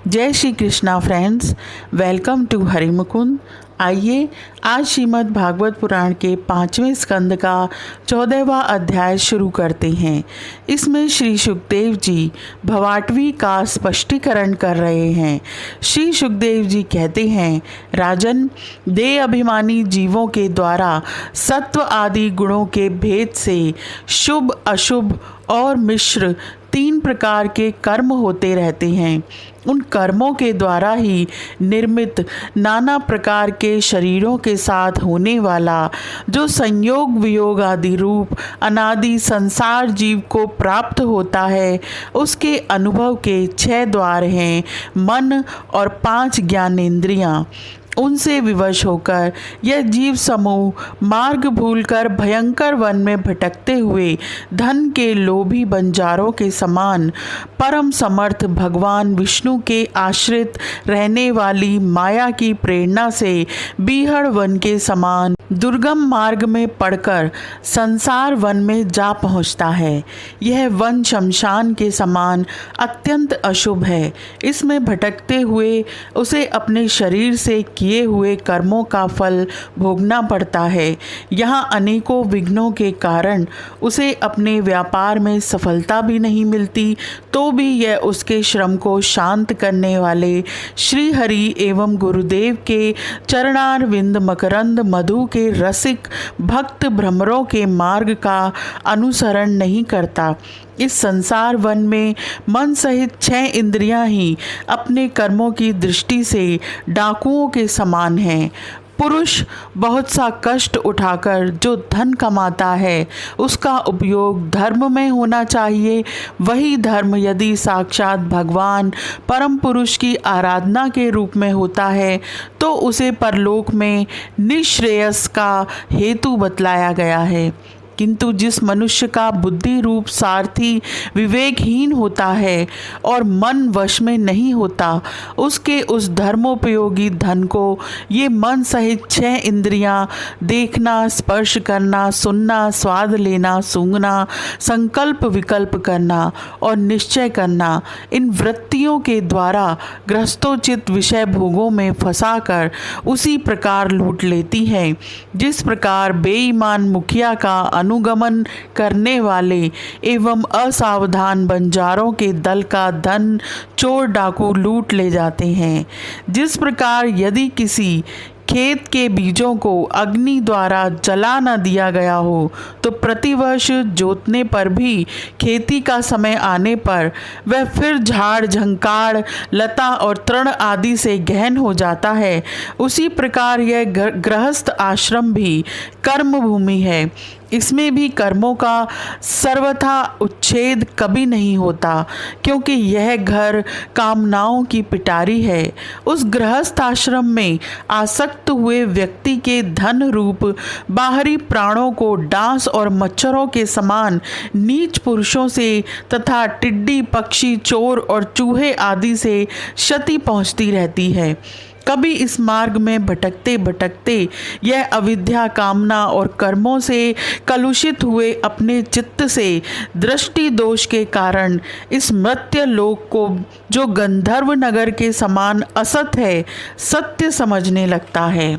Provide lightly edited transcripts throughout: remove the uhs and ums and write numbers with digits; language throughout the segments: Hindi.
जय Shri Krishna friends, welcome to Harimukund. आइए आज श्रीमद् भागवत पुराण के 5वें स्कंद का 14वां अध्याय शुरू करते हैं। इसमें श्री सुखदेव जी भवाटवी का स्पष्टीकरण कर रहे हैं। श्री सुखदेव जी कहते हैं, राजन, देह अभिमानी जीवों के द्वारा सत्व आदि गुणों के भेद से शुभ, अशुभ और मिश्र 3 प्रकार के कर्म होते रहते हैं। उन कर्मों के द्वारा ही निर्मित नाना प्रकार के शरीरों के साथ होने वाला जो संयोग वियोग आदि रूप अनादि संसार जीव को प्राप्त होता है, उसके अनुभव के 6 द्वार हैं, मन और 5 ज्ञानेंद्रियां। उनसे विवश होकर यह जीव समूह मार्ग भूलकर भयंकर वन में भटकते हुए धन के लोभी बंजारों के समान परम समर्थ भगवान विष्णु के आश्रित रहने वाली माया की प्रेरणा से बीहड़ वन के समान दुर्गम मार्ग में पड़कर संसार वन में जा पहुँचता है। यह वन शमशान के समान अत्यंत अशुभ है। इसमें भटकते हुए उसे अपने शरीर से किए हुए कर्मों का फल भोगना पड़ता है। यहाँ अनेकों विघ्नों के कारण उसे अपने व्यापार में सफलता भी नहीं मिलती, तो भी यह उसके श्रम को शांत करने वाले श्री हरि एवं गुरुदेव के चरणारविंद मकरंद मधु के रसिक भक्त भ्रमरों के मार्ग का अनुसरण नहीं करता। इस संसार वन में मन सहित 6 इंद्रियां ही अपने कर्मों की दृष्टि से डाकुओं के समान हैं। पुरुष बहुत सा कष्ट उठाकर जो धन कमाता है, उसका उपयोग धर्म में होना चाहिए। वही धर्म यदि साक्षात भगवान परम पुरुष की आराधना के रूप में होता है, तो उसे परलोक में निःश्रेयस का हेतु बतलाया गया है। किंतु जिस मनुष्य का बुद्धि रूप सारथी विवेकहीन होता है और मन वश में नहीं होता, उसके उस धर्मोपयोगी धन को ये मन सहित 6 इंद्रियां देखना, स्पर्श करना, सुनना, स्वाद लेना, सूंघना, संकल्प विकल्प करना और निश्चय करना, इन वृत्तियों के द्वारा ग्रस्तोचित विषय भोगों में फंसाकर उसी प्रकार लूट लेती है जिस प्रकार बेईमान मुखिया का अनुगमन करने वाले एवं असावधान बंजारों के दल का धन चोर डाकू लूट ले जाते हैं। जिस प्रकार यदि किसी खेत के बीजों को अग्नि द्वारा जला न दिया गया हो, तो प्रतिवर्ष जोतने पर भी खेती का समय आने पर वह फिर झाड़ झंकार लता और तृण आदि से गहन हो जाता है, उसी प्रकार यह गृहस्थ आश्रम भी कर्म भूमि है। इसमें भी कर्मों का सर्वथा उच्छेद कभी नहीं होता, क्योंकि यह घर कामनाओं की पिटारी है। उस गृहस्थ आश्रम में आसक्त हुए व्यक्ति के धन रूप बाहरी प्राणों को डांस और मच्छरों के समान नीच पुरुषों से तथा टिड्डी, पक्षी, चोर और चूहे आदि से क्षति पहुंचती रहती है। कभी इस मार्ग में भटकते भटकते यह अविद्या, कामना और कर्मों से कलुषित हुए अपने चित्त से दृष्टि दोष के कारण इस मर्त्य लोक को, जो गंधर्व नगर के समान असत है, सत्य समझने लगता है।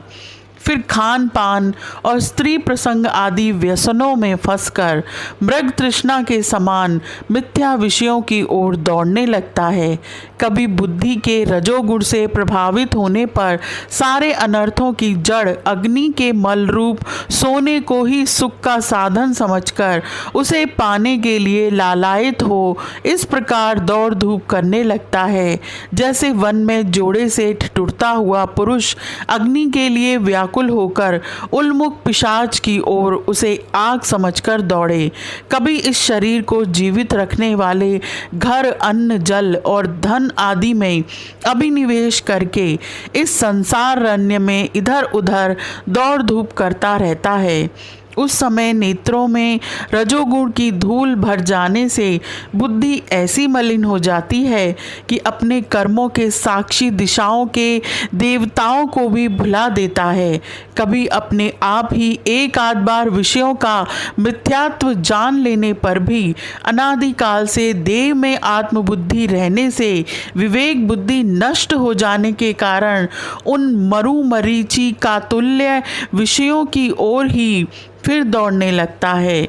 फिर खान पान और स्त्री प्रसंग आदि व्यसनों में फंसकर मृग तृष्णा के समान मिथ्या विषयों की ओर दौड़ने लगता है। कभी बुद्धि के रजोगुण से प्रभावित होने पर सारे अनर्थों की जड़ अग्नि के मल रूप सोने को ही सुख का साधन समझकर उसे पाने के लिए लालायित हो इस प्रकार दौड़ धूप करने लगता है, जैसे वन में जोड़े से ठिठुरता हुआ पुरुष अग्नि के लिए व्याकुल होकर उन्मुख पिशाच की ओर उसे आग समझकर दौड़े। कभी इस शरीर को जीवित रखने वाले घर, अन्न, जल और धन आदि में अभिनिवेश करके इस संसार रण्य में इधर उधर दौड़ धूप करता रहता है। उस समय नेत्रों में रजोगुण की धूल भर जाने से बुद्धि ऐसी मलिन हो जाती है कि अपने कर्मों के साक्षी दिशाओं के देवताओं को भी भुला देता है। कभी अपने आप ही एक आध बार विषयों का मिथ्यात्व जान लेने पर भी अनादिकाल से देह में आत्मबुद्धि रहने से विवेक बुद्धि नष्ट हो जाने के कारण उन मरुमरीचि का तुल्य विषयों की ओर ही फिर दौड़ने लगता है।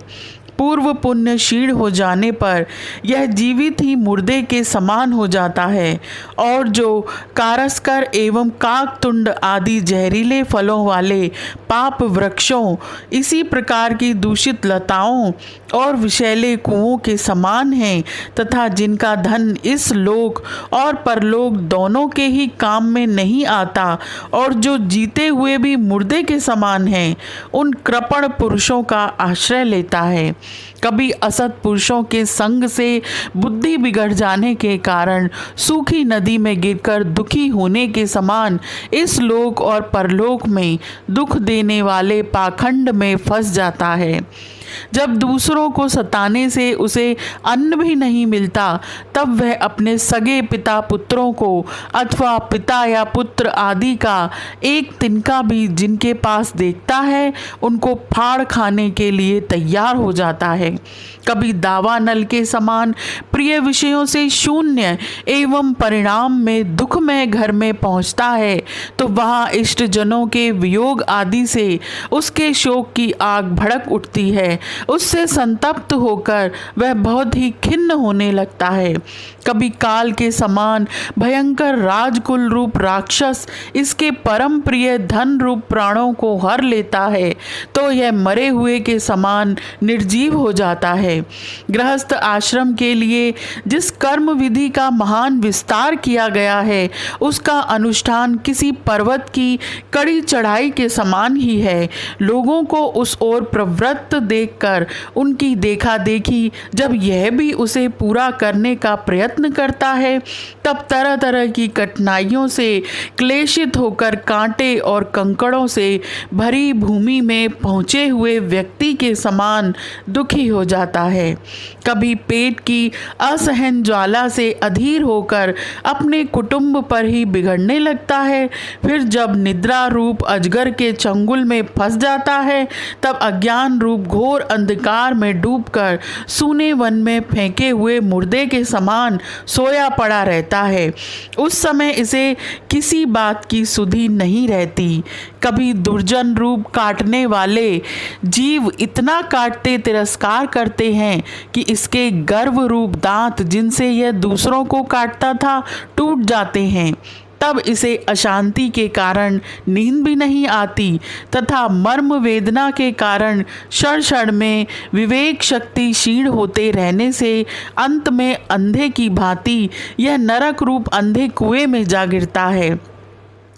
पूर्व पुण्य क्षीण हो जाने पर यह जीवित ही मुर्दे के समान हो जाता है और जो कारस्कर एवं काकतुंड आदि जहरीले फलों वाले पाप वृक्षों, इसी प्रकार की दूषित लताओं और विषैले कुओं के समान हैं तथा जिनका धन इस लोक और परलोक दोनों के ही काम में नहीं आता और जो जीते हुए भी मुर्दे के समान हैं, उन कृपण पुरुषों का आश्रय लेता है। कभी असत पुरुषों के संग से बुद्धि बिगड़ जाने के कारण सूखी नदी में गिरकर दुखी होने के समान इस लोक और परलोक में दुख देने वाले पाखंड में फंस जाता है। जब दूसरों को सताने से उसे अन्न भी नहीं मिलता, तब वह अपने सगे पिता पुत्रों को अथवा पिता या पुत्र आदि का एक तिनका भी जिनके पास देखता है, उनको फाड़ खाने के लिए तैयार हो जाता है। कभी दावा नल के समान प्रिय विषयों से शून्य एवं परिणाम में दुखमय घर में पहुंचता है तो वहाँ इष्ट जनों के वियोग आदि से उसके शोक की आग भड़क उठती है। उससे संतप्त होकर वह बहुत ही खिन्न होने लगता है। कभी काल के समान भयंकर राजकुल रूप राक्षस इसके परम प्रिय धन रूप प्राणों को हर लेता है तो यह मरे हुए के समान निर्जीव हो जाता है। गृहस्थ आश्रम के लिए जिस कर्म विधि का महान विस्तार किया गया है, उसका अनुष्ठान किसी पर्वत की कड़ी चढ़ाई के समान ही है। लोगों को उस ओर प्रवृत्त देखकर उनकी देखा देखी जब यह भी उसे पूरा करने का प्रयत्न करता है, तब तरह तरह की कठिनाइयों से क्लेशित होकर कांटे और कंकड़ों से भरी भूमि में पहुँचे हुए व्यक्ति के समान दुखी हो जाता है। कभी पेट की असहन ज्वाला से अधीर होकर अपने कुटुंब पर ही बिगड़ने लगता है। फिर जब निद्रा रूप अजगर के चंगुल में फंस जाता है, तब अज्ञान रूप घोर अंधकार में डूबकर सूने वन में फेंके हुए मुर्दे के समान सोया पड़ा रहता है। उस समय इसे किसी बात की सुधि नहीं रहती। कभी दुर्जन रूप काटने वाले जीव इतना काटते तिरस्कार करते हैं कि इसके गर्व रूप दांत जिनसे यह दूसरों को काटता था टूट जाते हैं। तब इसे अशांति के कारण नींद भी नहीं आती तथा मर्म वेदना के कारण क्षण क्षण में विवेक शक्ति क्षीण होते रहने से अंत में अंधे की भांति यह नरक रूप अंधे कुएं में जा गिरता है।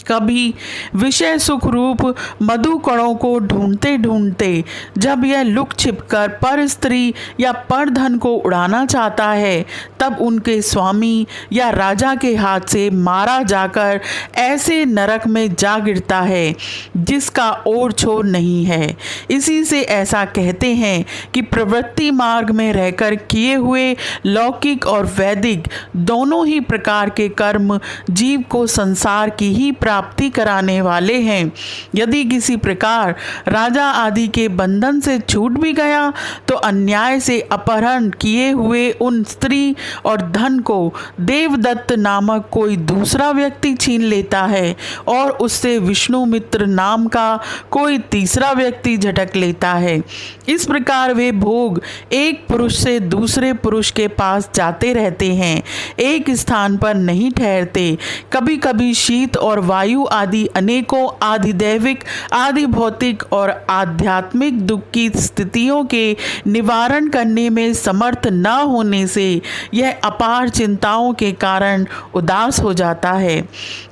कभी विषय सुख रूप मधु कणों को ढूंढते ढूंढते जब यह लुक छिपकर पर स्त्री या पर धन को उड़ाना चाहता है, तब उनके स्वामी या राजा के हाथ से मारा जाकर ऐसे नरक में जा गिरता है जिसका ओर छोर नहीं है। इसी से ऐसा कहते हैं कि प्रवृत्ति मार्ग में रहकर किए हुए लौकिक और वैदिक दोनों ही प्रकार के कर्म जीव को संसार की ही प्राप्ति कराने वाले हैं। यदि किसी प्रकार राजा आदि के बंधन से छूट भी गया तो अन्याय से अपहरण किए हुए उन स्त्री और धन को देवदत्त नामक कोई दूसरा व्यक्ति छीन लेता है और उससे विष्णु मित्र नाम का कोई तीसरा व्यक्ति झटक लेता है। इस प्रकार वे भोग एक पुरुष से दूसरे पुरुष के पास जाते रहते हैं, एक स्थान पर नहीं ठहरते। कभी कभी शीत और वायु आदि अनेकों आधिदैविक आदि भौतिक और आध्यात्मिक दुख की स्थितियों के निवारण करने में समर्थ न होने से यह अपार चिंताओं के कारण उदास हो जाता है।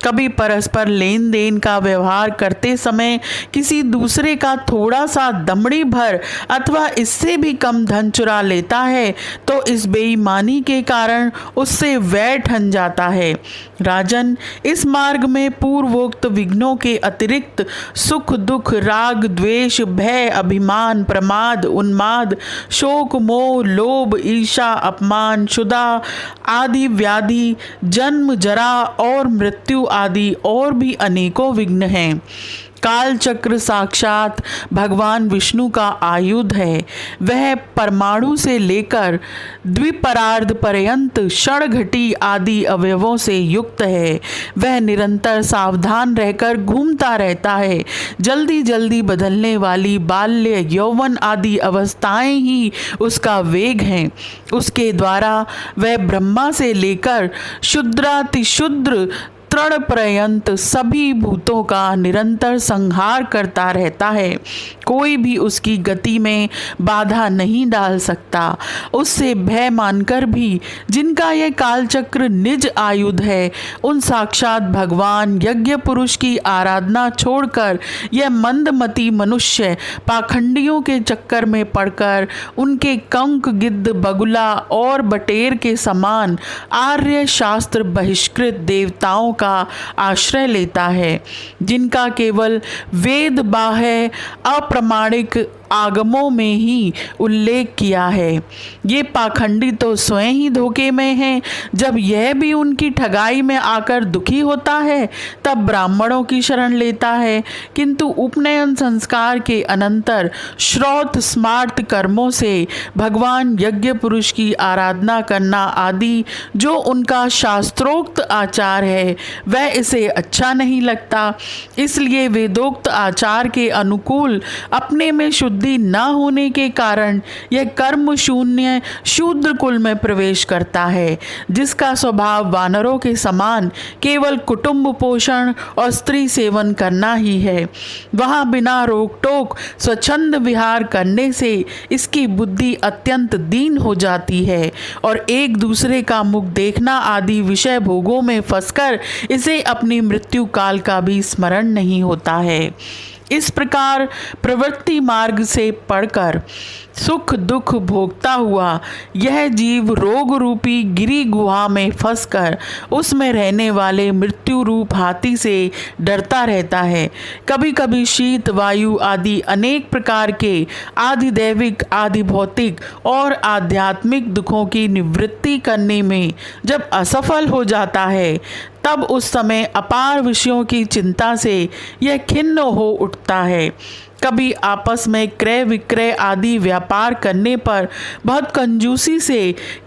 कभी परस्पर लेन देन का व्यवहार करते समय किसी दूसरे का थोड़ा सा दमड़ी भर अथवा इससे भी कम धन चुरा लेता है तो इस बेईमानी के कारण उससे वैर ठन जाता है। राजन, इस मार्ग में पूर्व पूर्वोक्त विघ्नों के अतिरिक्त सुख दुख, राग द्वेष, भय, अभिमान, प्रमाद, उन्माद, शोक, मोह, लोभ, ईर्षा, अपमान, क्षुधा आदि व्याधि, जन्म, जरा और मृत्यु आदि और भी अनेकों विघ्न हैं। काल चक्र साक्षात भगवान विष्णु का आयुध है। वह परमाणु से लेकर द्विपरार्ध पर्यंत षड़घटी आदि अवयवों से युक्त है। वह निरंतर सावधान रहकर घूमता रहता है। जल्दी जल्दी बदलने वाली बाल्य, यौवन आदि अवस्थाएं ही उसका वेग हैं। उसके द्वारा वह ब्रह्मा से लेकर शुद्रातिशुद्र तृण पर्यंत सभी भूतों का निरंतर संहार करता रहता है। कोई भी उसकी गति में बाधा नहीं डाल सकता। उससे भय मानकर भी जिनका यह कालचक्र निज आयुध है, उन साक्षात भगवान यज्ञ पुरुष की आराधना छोड़कर यह मंदमती मनुष्य पाखंडियों के चक्कर में पड़कर उनके कंक, गिद्ध, बगुला और बटेर के समान आर्य शास्त्र बहिष्कृत देवताओं का आश्रय लेता है, जिनका केवल वेद बाह्य अप्रमाणिक आगमों में ही उल्लेख किया है। ये पाखंडी तो स्वयं ही धोखे में हैं। जब यह भी उनकी ठगाई में आकर दुखी होता है, तब ब्राह्मणों की शरण लेता है। किंतु उपनयन संस्कार के अनंतर श्रौत स्मार्त कर्मों से भगवान यज्ञ पुरुष की आराधना करना आदि जो उनका शास्त्रोक्त आचार है, वह इसे अच्छा नहीं लगता। इसलिए वेदोक्त आचार के अनुकूल अपने में शुद्धि न होने के कारण यह कर्म शून्य शूद्र कुल में प्रवेश करता है, जिसका स्वभाव वानरों के समान केवल कुटुंब पोषण और स्त्री सेवन करना ही है। वहाँ बिना रोक टोक स्वच्छंद विहार करने से इसकी बुद्धि अत्यंत दीन हो जाती है और एक दूसरे का मुख देखना आदि विषय भोगों में फंसकर इसे अपनी मृत्यु काल का भी स्मरण नहीं होता है। इस प्रकार प्रवृत्ति मार्ग से पढ़कर सुख दुख भोगता हुआ यह जीव रोग रूपी गिरी गुहा में फंसकर उसमें रहने वाले मृत्यु रूप हाथी से डरता रहता है। कभी कभी शीत, वायु आदि अनेक प्रकार के आदि दैविक, आदि भौतिक और आध्यात्मिक दुखों की निवृत्ति करने में जब असफल हो जाता है, तब उस समय अपार विषयों की चिंता से यह खिन्न हो उठता है। कभी आपस में क्रय विक्रय आदि व्यापार करने पर बहुत कंजूसी से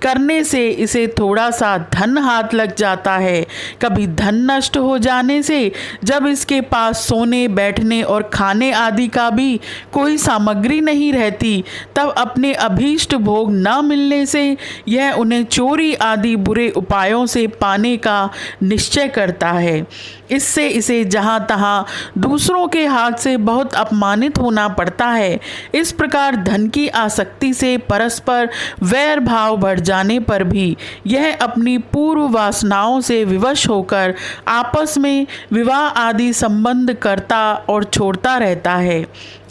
करने से इसे थोड़ा सा धन हाथ लग जाता है। कभी धन नष्ट हो जाने से जब इसके पास सोने, बैठने और खाने आदि का भी कोई सामग्री नहीं रहती, तब अपने अभीष्ट भोग न मिलने से यह उन्हें चोरी आदि बुरे उपायों से पाने का निश्चय करता है। इससे इसे जहाँ तहाँ दूसरों के हाथ से बहुत अपमानित होना पड़ता है। इस प्रकार धन की आसक्ति से परस्पर वैर भाव बढ़ जाने पर भी यह अपनी पूर्व वासनाओं से विवश होकर आपस में विवाह आदि संबंध करता और छोड़ता रहता है।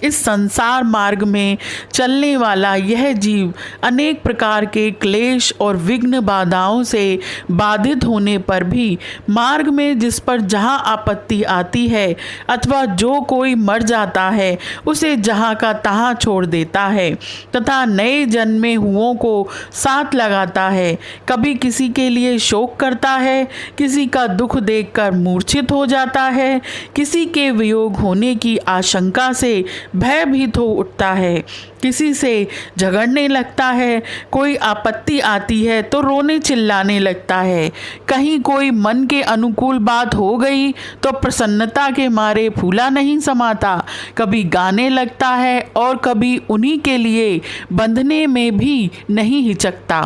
इस संसार मार्ग में चलने वाला यह जीव अनेक प्रकार के क्लेश और विघ्न बाधाओं से बाधित होने पर भी मार्ग में जिस पर जहाँ आपत्ति आती है अथवा जो कोई मर जाता है उसे जहाँ का तहाँ छोड़ देता है तथा नए जन्मे हुओं को साथ लगाता है। कभी किसी के लिए शोक करता है, किसी का दुख देखकर मूर्छित हो जाता है, किसी के वियोग होने की आशंका से भयभीत हो उठता है, किसी से झगड़ने लगता है, कोई आपत्ति आती है तो रोने चिल्लाने लगता है। कहीं कोई मन के अनुकूल बात हो गई तो प्रसन्नता के मारे फूला नहीं समाता, कभी गाने लगता है और कभी उन्हीं के लिए बंधने में भी नहीं हिचकता।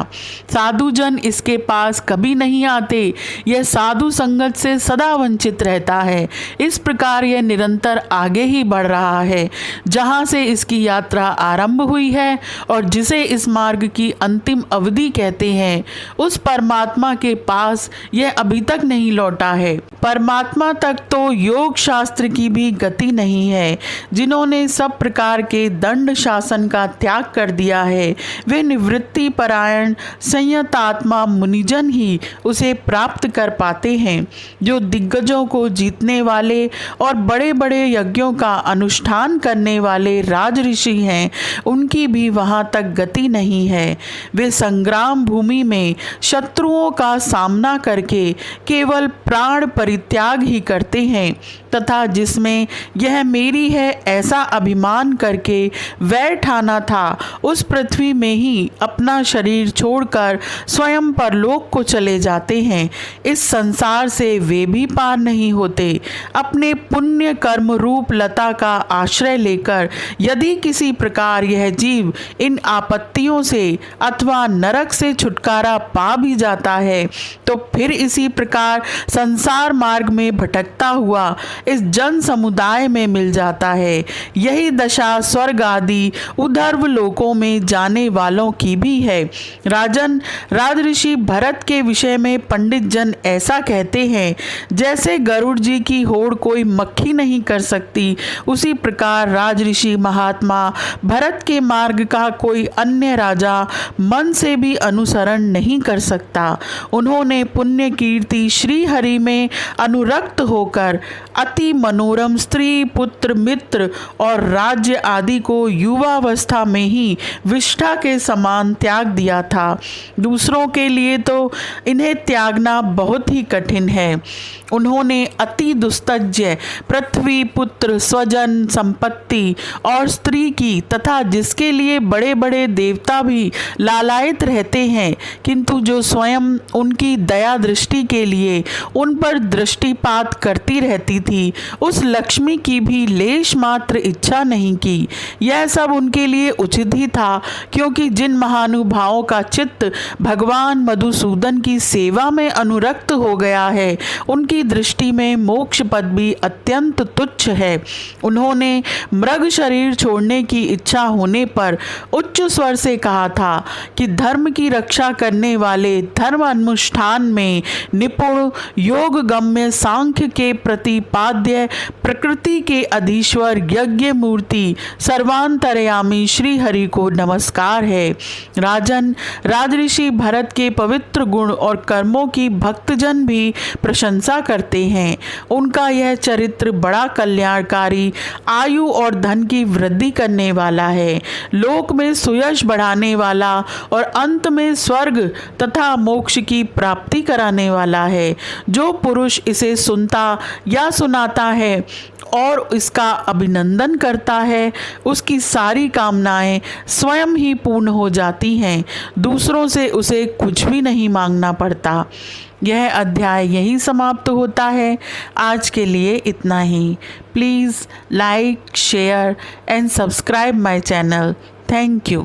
साधु जन इसके पास कभी नहीं आते, यह साधु संगत से सदा वंचित रहता है। इस प्रकार यह निरंतर आगे ही बढ़ रहा है। जहाँ से इसकी यात्रा आरंभ आरंभ हुई है और जिसे इस मार्ग की अंतिम अवधि कहते हैं, उस परमात्मा के पास यह अभी तक नहीं लौटा है। परमात्मा तक तो योग शास्त्र की भी गति नहीं है। जिन्होंने सब प्रकार के दंड शासन का त्याग कर दिया है, वे निवृत्ति परायण संयतात्मा मुनिजन ही उसे प्राप्त कर पाते हैं। जो दिग्गजों को जीतने वाले और बड़े बड़े यज्ञों का अनुष्ठान करने वाले राज ऋषि हैं, उनकी भी वहां तक गति नहीं है। वे संग्राम भूमि में शत्रुओं का सामना करके केवल प्राण परित्याग ही करते हैं तथा जिसमें यह मेरी है ऐसा अभिमान करके वैर ठाना था, उस पृथ्वी में ही अपना शरीर छोड़कर स्वयं परलोक को चले जाते हैं। इस संसार से वे भी पार नहीं होते। अपने पुण्य कर्म रूप लता का आश्रय लेकर यदि किसी प्रकार यह जीव इन आपत्तियों से अथवा नरक से छुटकारा पा भी जाता है, तो फिर इसी प्रकार संसार मार्ग में भटकता हुआ इस जन समुदाय में मिल जाता है। यही दशा स्वर्ग आदि उधर्व लोकों में जाने वालों की भी है। राजन, राजऋषि भरत के विषय में पंडित जन ऐसा कहते हैं, जैसे गरुड़ जी की होड़ कोई मक्खी नहीं कर सकती, उसी प्रकार राजऋषि महात्मा भरत के मार्ग का कोई अन्य राजा मन से भी अनुसरण नहीं कर सकता। उन्होंने पुण्य कीर्ति श्री हरि में अनुरक्त होकर अति मनोरम स्त्री पुत्र मित्र और राज्य आदि को युवावस्था में ही विष्ठा के समान त्याग दिया था। दूसरों के लिए तो इन्हें त्यागना बहुत ही कठिन है। उन्होंने अति दुस्तज्य पृथ्वी पुत्र स्वजन संपत्ति और स्त्री की तथा जिसके लिए बड़े बड़े देवता भी लालायित रहते हैं, किंतु जो स्वयं उनकी दया दृष्टि के लिए उन पर दृष्टिपात करती रहती थी, उस लक्ष्मी की भी लेश मात्र इच्छा नहीं की। यह सब उनके लिए उचित ही था, क्योंकि जिन महानुभावों का चित्त भगवान मधुसूदन की सेवा में अनुरक्त हो गया है, उनकी दृष्टि में मोक्ष पद भी अत्यंत तुच्छ है। उन्होंने मृग शरीर छोड़ने की इच्छा होने पर उच्च स्वर से कहा था कि धर्म की रक्षा करने वाले धर्म अनुष्ठान में निपुण योग गम्य सांख्य के प्रतिपाद्य प्रकृति के अधीश्वर यज्ञ मूर्ति सर्वांतरयामी श्री हरि को नमस्कार है। राजन, राजऋषि भरत के पवित्र गुण और कर्मों की भक्तजन भी प्रशंसा करते हैं। उनका यह चरित्र बड़ा कल्याणकारी, आयु और धन की वृद्धि करने वाला है, लोक में सुयश बढ़ाने वाला और अंत में स्वर्ग तथा मोक्ष की प्राप्ति कराने वाला है। जो पुरुष इसे सुनता या सुनाता है और इसका अभिनंदन करता है, उसकी सारी कामनाएं स्वयं ही पूर्ण हो जाती हैं। दूसरों से उसे कुछ भी नहीं मांगना पड़ता। यह अध्याय यही समाप्त होता है। आज के लिए इतना ही। Please like, share and subscribe my channel. Thank you.